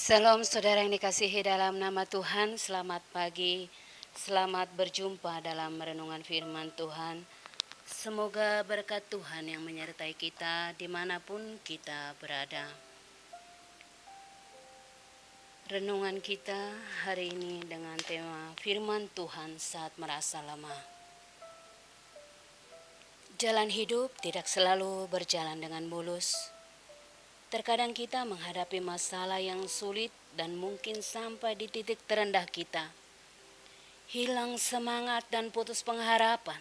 Salam saudara yang dikasihi dalam nama Tuhan, selamat pagi, selamat berjumpa dalam renungan firman Tuhan. Semoga berkat Tuhan yang menyertai kita dimanapun kita berada. Renungan kita hari ini dengan tema firman Tuhan saat merasa lemah. Jalan hidup tidak selalu berjalan dengan mulus. Terkadang kita menghadapi masalah yang sulit dan mungkin sampai di titik terendah kita. Hilang semangat dan putus pengharapan.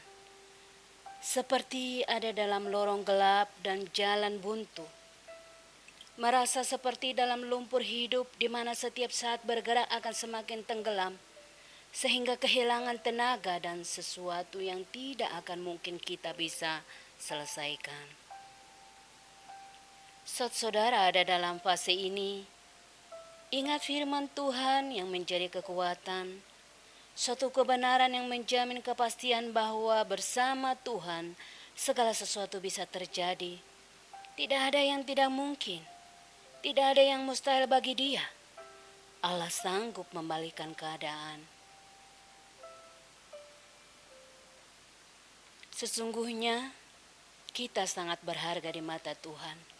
Seperti ada dalam lorong gelap dan jalan buntu. Merasa seperti dalam lumpur hidup di mana setiap saat bergerak akan semakin tenggelam. Sehingga kehilangan tenaga dan sesuatu yang tidak akan mungkin kita bisa selesaikan. Saudara ada dalam fase ini, ingat firman Tuhan yang menjadi kekuatan, suatu kebenaran yang menjamin kepastian bahwa bersama Tuhan segala sesuatu bisa terjadi. Tidak ada yang tidak mungkin, tidak ada yang mustahil bagi Dia. Allah sanggup membalikkan keadaan. Sesungguhnya kita sangat berharga di mata Tuhan.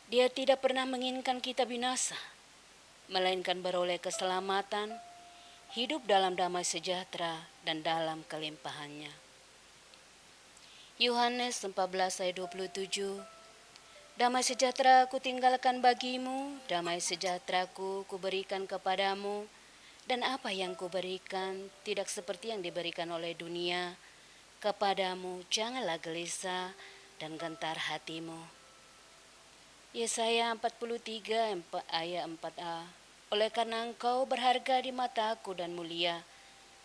Dia tidak pernah menginginkan kita binasa, melainkan beroleh keselamatan, hidup dalam damai sejahtera dan dalam kelimpahannya. Yohanes 14 ayat 27, damai sejahtera ku tinggalkan bagimu, damai sejahteraku kuberikan kepadamu, dan apa yang kuberikan tidak seperti yang diberikan oleh dunia. Kepadamu janganlah gelisah dan gentar hatimu. Yesaya 43 ayat 4a. Oleh karena engkau berharga di mataku dan mulia,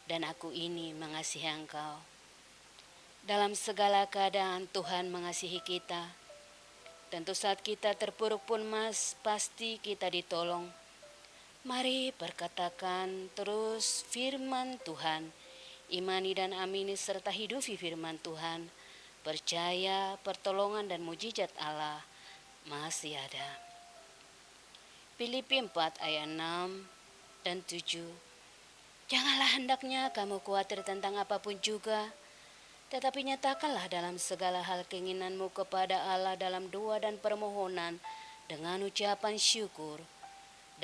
dan aku ini mengasihi engkau. Dalam segala keadaan Tuhan mengasihi kita. Tentu saat kita terpuruk pun pasti kita ditolong. Mari perkatakan terus firman Tuhan. Imani dan amini serta hidupi firman Tuhan. Percaya pertolongan dan mujizat Allah masih ada. Filipi 4 ayat 6 dan 7. Janganlah hendaknya kamu khawatir tentang apapun juga, tetapi nyatakanlah dalam segala hal keinginanmu kepada Allah dalam doa dan permohonan dengan ucapan syukur.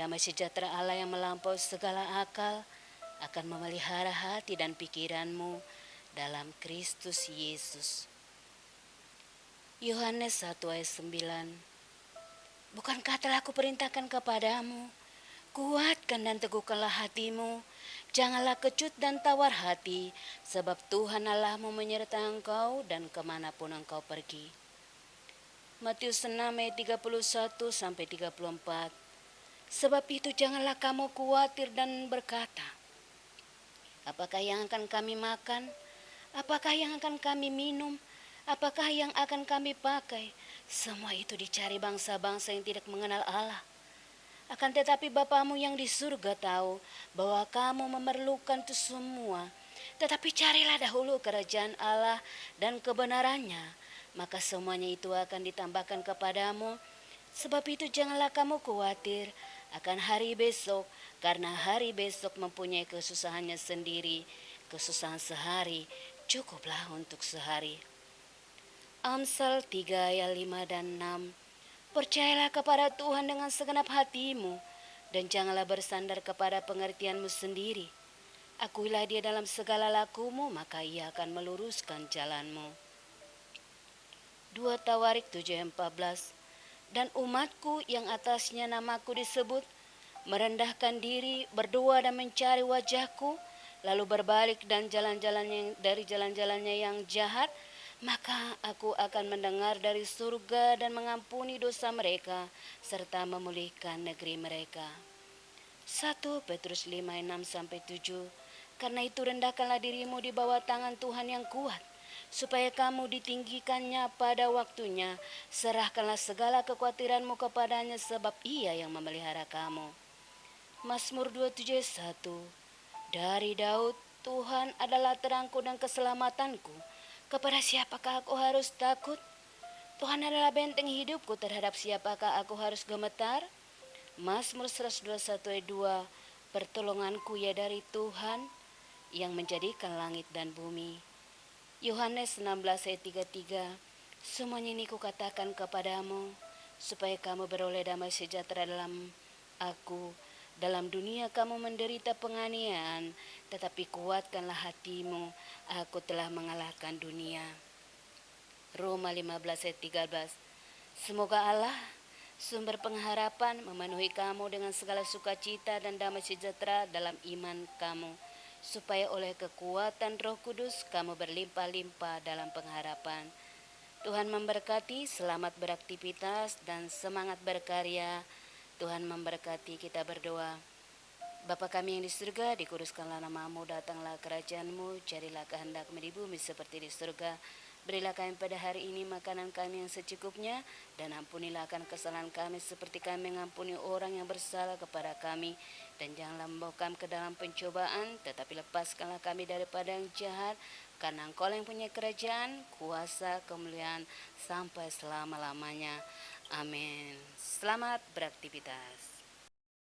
Damai sejahtera Allah yang melampaui segala akal akan memelihara hati dan pikiranmu dalam Kristus Yesus. Yohanes 1 ayat 9. Bukankah telah kuperintahkan kepadamu, kuatkan dan teguhkanlah hatimu, janganlah kecut dan tawar hati, sebab Tuhan Allahmu menyertai engkau dan kemanapun engkau pergi. Matius 6 ayat 31 sampai 34. Sebab itu janganlah kamu khawatir dan berkata, apakah yang akan kami makan? Apakah yang akan kami minum? Apakah yang akan kami pakai? Semua itu dicari bangsa-bangsa yang tidak mengenal Allah. Akan tetapi Bapamu yang di surga tahu bahwa kamu memerlukan itu semua. Tetapi carilah dahulu kerajaan Allah dan kebenarannya, maka semuanya itu akan ditambahkan kepadamu. Sebab itu janganlah kamu khawatir akan hari besok, karena hari besok mempunyai kesusahannya sendiri. Kesusahan sehari cukuplah untuk sehari. Amsal 3 ayat 5 dan 6. Percayalah kepada Tuhan dengan segenap hatimu, dan janganlah bersandar kepada pengertianmu sendiri. Akuilah Dia dalam segala lakumu, maka Ia akan meluruskan jalanmu. 2 Tawarik 7 ayat 14. Dan umatku yang atasnya namaku disebut, merendahkan diri, berdoa dan mencari wajahku, lalu berbalik dan dari jalan-jalannya yang jahat, maka aku akan mendengar dari surga dan mengampuni dosa mereka serta memulihkan negeri mereka. 1 Petrus 5 ayat 6-7. Karena itu rendahkanlah dirimu di bawah tangan Tuhan yang kuat, supaya kamu ditinggikannya pada waktunya. Serahkanlah segala kekhawatiranmu kepadanya, sebab Ia yang memelihara kamu. Mazmur 27:1. Dari Daud, Tuhan adalah terangku dan keselamatanku. Kepada siapakah aku harus takut? Tuhan adalah benteng hidupku, terhadap siapakah aku harus gemetar? Mazmur 121 ayat 2, pertolonganku ya dari Tuhan yang menjadikan langit dan bumi. Yohanes 16 ayat 33, semuanya ini kukatakan kepadamu, supaya kamu beroleh damai sejahtera dalam aku. Dalam dunia kamu menderita penganiayaan, tetapi kuatkanlah hatimu, aku telah mengalahkan dunia. Roma 15 ayat 13. Semoga Allah, sumber pengharapan, memenuhi kamu dengan segala sukacita dan damai sejahtera dalam iman kamu, supaya oleh kekuatan Roh Kudus kamu berlimpah-limpah dalam pengharapan. Tuhan memberkati, selamat beraktivitas dan semangat berkarya. Tuhan memberkati, kita berdoa. Bapa kami yang di surga, dikuduskanlah namamu, datanglah kerajaanmu, jadilah kehendak-mu di bumi seperti di surga. Berilah kami pada hari ini makanan kami yang secukupnya, dan ampunilah akan kesalahan kami seperti kami mengampuni orang yang bersalah kepada kami. Dan janganlah membawa kami ke dalam pencobaan, tetapi lepaskanlah kami daripada yang jahat, karena Engkau yang punya kerajaan, kuasa, kemuliaan, sampai selama-lamanya. Amin. Selamat beraktivitas.